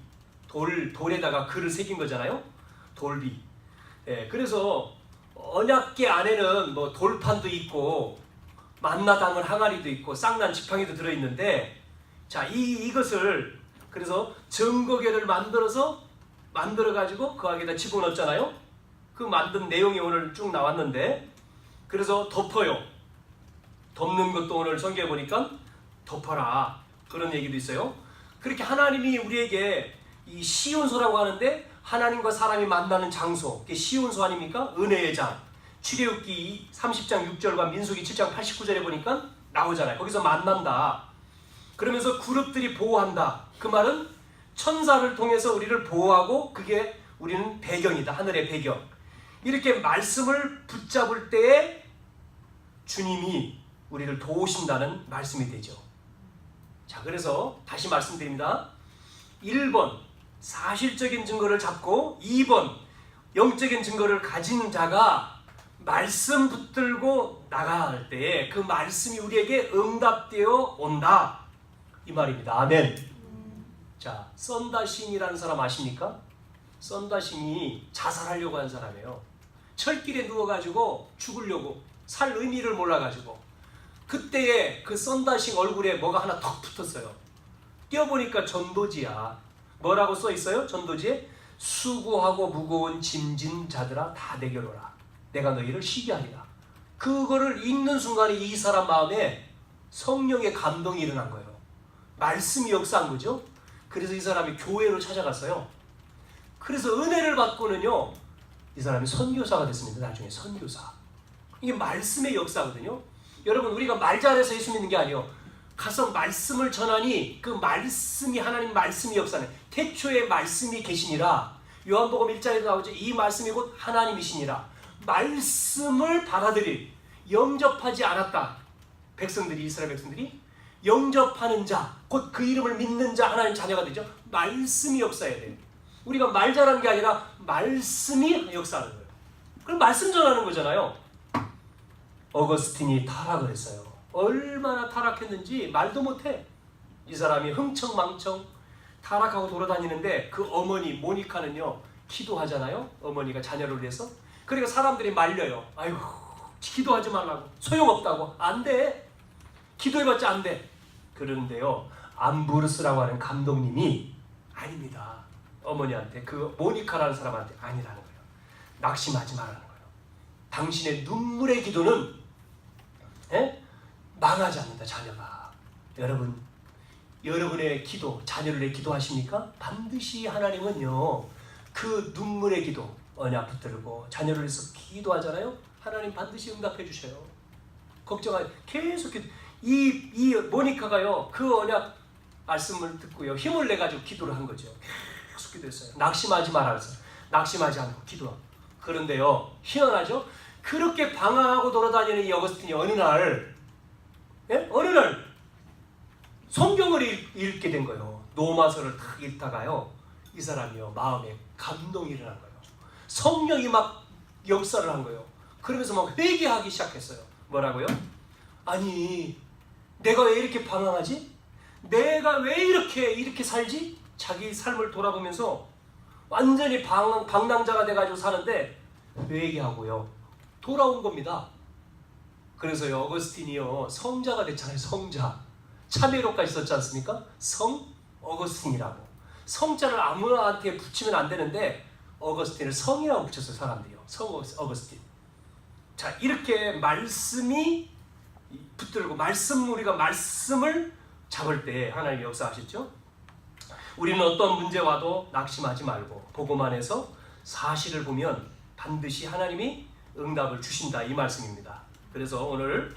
돌에다가 글을 새긴 거잖아요. 돌비. 예, 그래서 언약궤 안에는 뭐 돌판도 있고 만나 담은 항아리도 있고 쌍난 지팡이도 들어있는데, 자, 이것을 그래서 증거계를 만들어가지고 그 안에다 집어넣었잖아요. 그 만든 내용이 오늘 쭉 나왔는데, 그래서 덮어요. 덮는 것도 오늘 성경에 보니까 덮어라, 그런 얘기도 있어요. 그렇게 하나님이 우리에게 이 시온소라고 하는데, 하나님과 사람이 만나는 장소, 그게 시온소 아닙니까? 은혜의 장. 출애굽기 30장 6절과 민수기 7장 89절에 보니까 나오잖아요. 거기서 만난다. 그러면서 그룹들이 보호한다. 그 말은 천사를 통해서 우리를 보호하고, 그게 우리는 배경이다. 하늘의 배경. 이렇게 말씀을 붙잡을 때에 주님이 우리를 도우신다는 말씀이 되죠. 자, 그래서 다시 말씀드립니다. 1번 사실적인 증거를 잡고, 2번 영적인 증거를 가진 자가 말씀 붙들고 나갈 때에 그 말씀이 우리에게 응답되어 온다, 이 말입니다. 아멘. 자, 썬다신이라는 사람 아십니까? 썬다신이 자살하려고 한 사람이에요. 철길에 누워가지고 죽으려고, 살 의미를 몰라가지고. 그때에 그 썬다신 얼굴에 뭐가 하나 턱 붙었어요. 띄어보니까 전도지야. 뭐라고 써있어요? 전도지에 수고하고 무거운 짐진 자들아 다 내게로 오라. 내가 너희를 쉬게 하리라. 그거를 읽는 순간에 이 사람 마음에 성령의 감동이 일어난 거예요. 말씀이 역사한 거죠. 그래서 이 사람이 교회로 찾아갔어요. 그래서 은혜를 받고는요, 이 사람이 선교사가 됐습니다. 나중에 선교사. 이게 말씀의 역사거든요. 여러분, 우리가 말 잘해서 예수 믿는 게 아니에요. 가서 말씀을 전하니 그 말씀이, 하나님 말씀이 역사는, 태초에 말씀이 계시니라. 요한복음 1장에도 나오죠. 이 말씀이 곧 하나님이시니라. 말씀을 받아들일, 영접하지 않았다. 백성들이, 이스라엘 백성들이 영접하는 자, 곧 그 이름을 믿는 자, 하나님 자녀가 되죠. 말씀이 역사해야 돼요. 우리가 말 잘하는 게 아니라 말씀이 역사하는 거예요. 그럼 말씀 전하는 거잖아요. 어거스틴이 타락을 했어요. 얼마나 타락했는지 말도 못해. 이 사람이 흥청망청 타락하고 돌아다니는데, 그 어머니 모니카는요 기도하잖아요. 어머니가 자녀를 위해서. 그러니까 사람들이 말려요. 아이고, 기도하지 말라고, 소용없다고. 안 돼, 기도해봤자 안 돼. 그러는데요, 암브루스라고 하는 감독님이 아닙니다. 어머니한테, 그 모니카라는 사람한테 아니라는 거예요. 낙심하지 말라는 거예요. 당신의 눈물의 기도는 망하지 않는다, 자녀가. 여러분, 여러분의 기도, 자녀를 위해 기도하십니까? 반드시 하나님은요, 그 눈물의 기도, 언약 붙들고 자녀를 위해서 기도하잖아요. 하나님 반드시 응답해 주셔요. 걱정하지. 계속 이 모니카가요, 그 언약 말씀을 듣고요, 힘을 내가지고 기도를 한 거죠. 계속 기도했어요. 낙심하지 말아서. 낙심하지 않고 기도. 그런데요, 희한하죠? 그렇게 방황하고 돌아다니는 이 어거스틴이 어느 날 성경을 읽게 된 거예요. 로마서를 탁 읽다가요, 이 사람이요 마음에 감동이 일어난 거예요. 성령이 막 역사를 한 거예요. 그러면서 막 회개하기 시작했어요. 뭐라고요? 아니, 내가 왜 이렇게 방황하지? 내가 왜 이렇게 살지? 자기 삶을 돌아보면서 완전히 방랑자가 돼가지고 사는데 회개하고요, 돌아온 겁니다. 그래서요, 어거스틴이요 성자가 됐잖아요. 성자. 참회로까지 썼지 않습니까? 성 어거스틴이라고. 성자를 아무나한테 붙이면 안 되는데 어거스틴을 성이라고 붙였어요, 사람들이요. 성 어거스틴. 자, 이렇게 말씀이 붙들고 우리가 말씀을 잡을 때 하나님이 역사하셨죠. 우리는 어떤 문제 와도 낙심하지 말고 복음 안에서 사실을 보면 반드시 하나님이 응답을 주신다, 이 말씀입니다. 그래서 오늘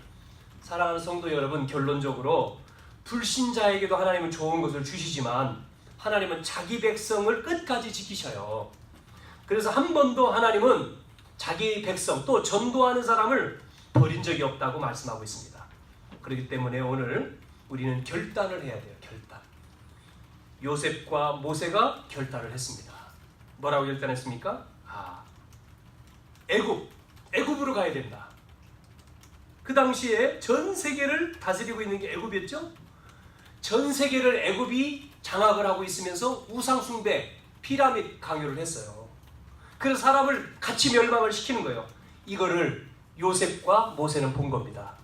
사랑하는 성도 여러분, 결론적으로 불신자에게도 하나님은 좋은 것을 주시지만 하나님은 자기 백성을 끝까지 지키셔요. 그래서 한 번도 하나님은 자기 백성 또 전도하는 사람을 버린 적이 없다고 말씀하고 있습니다. 그렇기 때문에 오늘 우리는 결단을 해야 돼요. 결단. 요셉과 모세가 결단을 했습니다. 뭐라고 결단했습니까? 애굽으로 가야 된다. 그 당시에 전 세계를 다스리고 있는 게 애굽이었죠. 전 세계를 애굽이 장악을 하고 있으면서 우상 숭배, 피라밋 강요를 했어요. 그래서 사람을 같이 멸망을 시키는 거예요. 이거를 요셉과 모세는 본 겁니다.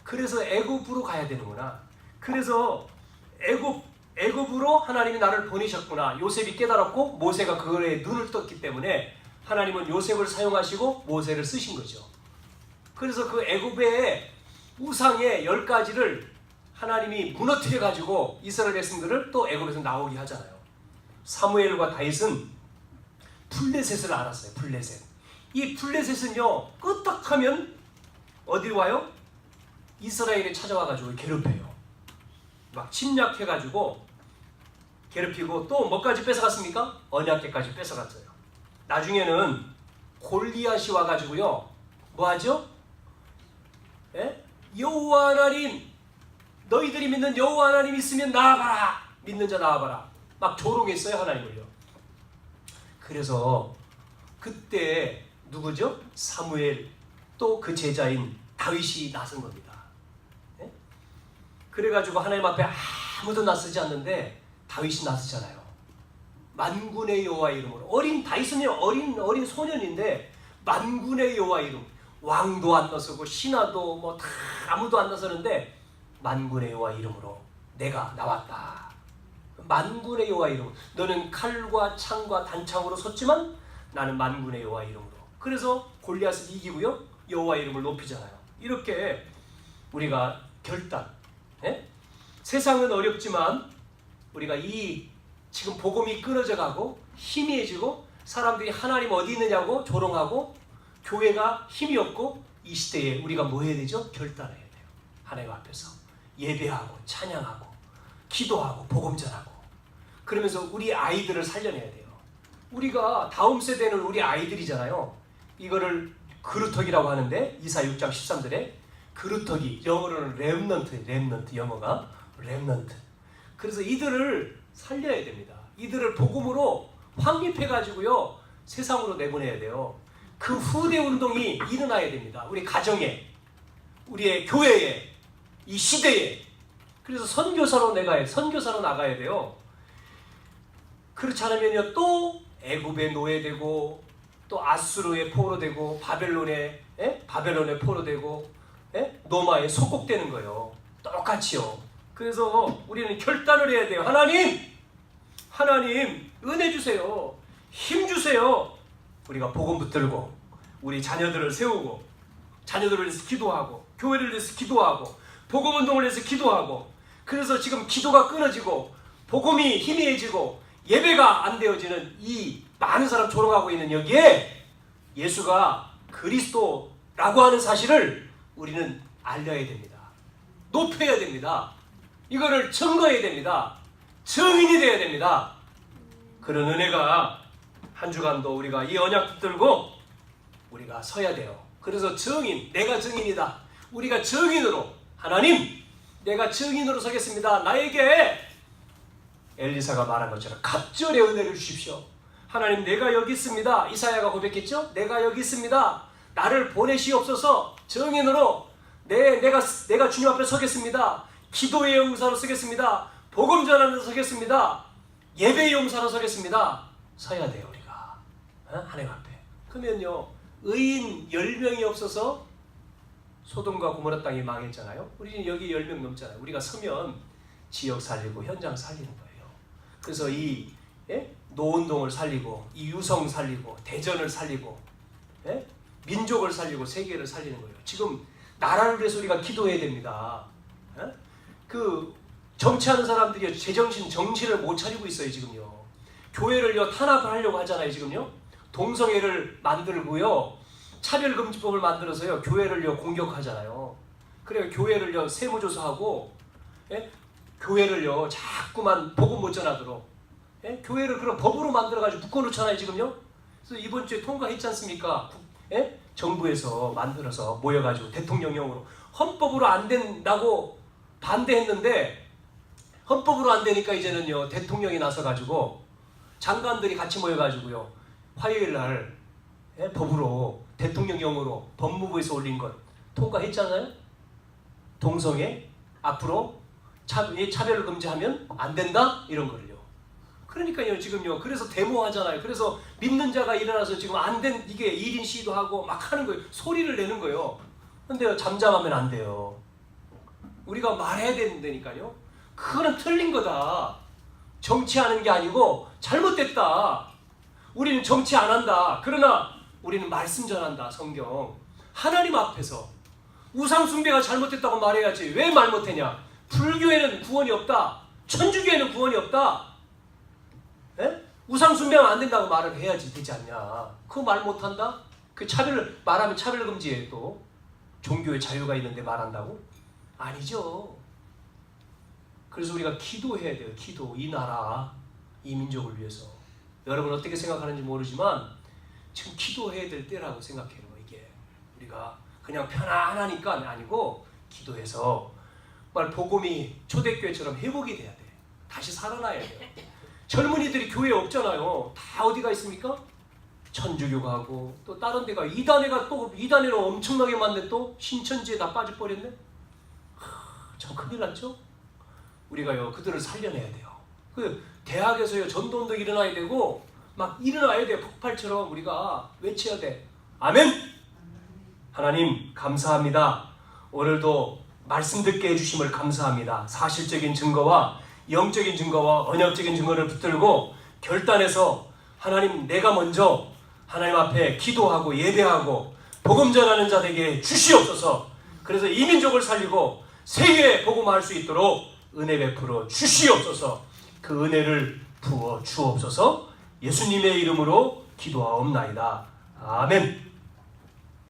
그래서 애굽으로 가야 되는구나. 그래서 애굽으로 하나님이 나를 보내셨구나. 요셉이 깨달았고 모세가 그거에 눈을 떴기 때문에 하나님은 요셉을 사용하시고 모세를 쓰신 거죠. 그래서 그 애굽의 우상의 10가지를 하나님이 무너뜨려 가지고 이스라엘 백성들을 또 애굽에서 나오게 하잖아요. 사무엘과 다윗은 블레셋을 알았어요. 블레셋. 이 블레셋은요, 끄떡하면 어디로 와요? 이스라엘에 찾아와 가지고 괴롭혀요. 막 침략해 가지고 괴롭히고 또 뭐까지 뺏어갔습니까? 언약궤까지 뺏어갔어요. 나중에는 골리앗이 와 가지고요, 뭐 하죠? 여호와 하나님, 너희들이 믿는 여호와 하나님 있으면 나와봐라. 믿는 자 나와봐라. 막 조롱했어요, 하나님을요. 그래서 그때 누구죠? 사무엘, 또 그 제자인 다윗이 나선 겁니다. 그래가지고 하나님 앞에 아무도 나서지 않는데 다윗이 나서잖아요. 만군의 여호와 이름으로. 다윗은 어린 소년인데 만군의 여호와 이름. 왕도 안 나서고 신하도 뭐 다 아무도 안 나서는데 만군의 여호와 이름으로 내가 나왔다. 만군의 여호와 이름. 너는 칼과 창과 단창으로 섰지만 나는 만군의 여호와 이름으로. 그래서 골리앗을 이기고요, 여호와 이름을 높이잖아요. 이렇게 우리가 결단. 세상은 어렵지만 우리가 지금 복음이 끊어져 가고 희미해지고 사람들이 하나님 어디 있느냐고 조롱하고 교회가 힘이 없고 이 시대에 우리가 뭐 해야 되죠? 결단을 해야 돼요. 하나님 앞에서 예배하고 찬양하고 기도하고 복음 전하고 그러면서 우리 아이들을 살려내야 돼요. 우리가 다음 세대는 우리 아이들이잖아요. 이거를 그루터기라고 하는데 이사 6장 13절에 그루터기, 영어로는 렘넌트, 영어가 렘넌트. 그래서 이들을 살려야 됩니다. 이들을 복음으로 확립해가지고요, 세상으로 내보내야 돼요. 그 후대 운동이 일어나야 됩니다. 우리 가정에, 우리의 교회에, 이 시대에. 그래서 선교사로 나가야 돼요. 그렇지 않으면요, 또 애굽에 노예되고, 또 아수르에 포로되고, 바벨론에 포로되고, 노마에 속국되는 거예요. 똑같이요. 그래서 우리는 결단을 해야 돼요. 하나님 은혜 주세요. 힘 주세요. 우리가 복음 붙들고 우리 자녀들을 세우고 자녀들을 위해서 기도하고 교회를 위해서 기도하고 복음 운동을 위해서 기도하고. 그래서 지금 기도가 끊어지고 복음이 희미해지고 예배가 안 되어지는 이 많은 사람 조롱하고 있는 여기에 예수가 그리스도라고 하는 사실을 우리는 알려야 됩니다. 높여야 됩니다. 이거를 증거해야 됩니다. 증인이 되어야 됩니다. 그런 은혜가 한 주간도 우리가 이 언약 붙들고 우리가 서야 돼요. 그래서 내가 증인이다. 우리가 증인으로, 하나님, 내가 증인으로 서겠습니다. 나에게 엘리사가 말한 것처럼 갑절의 은혜를 주십시오. 하나님, 내가 여기 있습니다. 이사야가 고백했죠? 내가 여기 있습니다. 나를 보내시옵소서. 증인으로 내가 주님 앞에 서겠습니다. 기도의 용사로 서겠습니다. 복음 전하는 데 서겠습니다. 예배의 용사로 서겠습니다. 서야 돼요, 우리가. 하나님 앞에. 그러면요, 의인 10명이 없어서 소돔과 고모라 땅이 망했잖아요. 우리는 여기 10명 넘잖아요. 우리가 서면 지역 살리고 현장 살리는 거예요. 그래서 이 노운동을 살리고, 이 유성 살리고, 대전을 살리고, 민족을 살리고, 세계를 살리는 거예요. 지금 나라를 위해서 우리가 기도해야 됩니다. 그 정치하는 사람들이 제정신 정신을 못 차리고 있어요. 지금요. 교회를요 탄압을 하려고 하잖아요. 지금요. 동성애를 만들고요, 차별금지법을 만들어서요 교회를요 공격하잖아요. 그래요. 교회를요 세무조사하고, 교회를요 자꾸만 복음 못 전하도록, 교회를 그런 법으로 만들어가지고 묶어놓잖아요. 지금요. 그래서 이번 주에 통과했지 않습니까? 정부에서 만들어서 모여가지고 대통령령으로 헌법으로 안 된다고 반대했는데, 헌법으로 안 되니까 이제는요 대통령이 나서가지고 장관들이 같이 모여가지고요 화요일 날 법으로 대통령령으로 법무부에서 올린 것 통과했잖아요. 동성애 앞으로 차별을 금지하면 안 된다 이런 거를요. 그러니까요 지금요 그래서 데모하잖아요. 그래서 믿는 자가 일어나서 지금 안 된 이게 1인 시위도 하고 막 하는 거예요. 소리를 내는 거예요. 근데 잠잠하면 안 돼요. 우리가 말해야 된다니까요. 그거는 틀린 거다. 정치하는 게 아니고 잘못됐다. 우리는 정치 안 한다. 그러나 우리는 말씀 전한다. 성경. 하나님 앞에서 우상 숭배가 잘못됐다고 말해야지. 왜 말 못했냐? 불교에는 구원이 없다. 천주교에는 구원이 없다. 우상 숭배하면 안 된다고 말을 해야지 되지 않냐? 그거 말 못한다? 그 차별을 말하면 차별 금지에 또 종교의 자유가 있는데 말한다고? 아니죠. 그래서 우리가 기도해야 돼요. 기도. 이 나라, 이 민족을 위해서. 여러분 어떻게 생각하는지 모르지만 지금 기도해야 될 때라고 생각해요. 이게 우리가 그냥 편안하니까 아니고 기도해서 말 복음이 초대교회처럼 회복이 돼야 돼. 다시 살아나야 돼요. 젊은이들이 교회에 없잖아요. 다 어디가 있습니까? 천주교 가고 또 다른 데가 이단회가 또 이단회로 엄청나게 많네. 또 신천지에 다 빠져버렸네. 참 큰일 났죠? 우리가요 그들을 살려내야 돼요. 그 대학에서요 전도운동 일어나야 되고 막 일어나야 돼요. 폭발처럼 우리가 외쳐야 돼. 아멘. 하나님 감사합니다. 오늘도 말씀 듣게 해주심을 감사합니다. 사실적인 증거와 영적인 증거와 언약적인 증거를 붙들고 결단해서 하나님 내가 먼저 하나님 앞에 기도하고 예배하고 복음 전하는 자에게 주시옵소서. 그래서 이 민족을 살리고 세계에 복음할 수 있도록 은혜 베풀어 주시옵소서. 그 은혜를 부어 주옵소서. 예수님의 이름으로 기도하옵나이다. 아멘.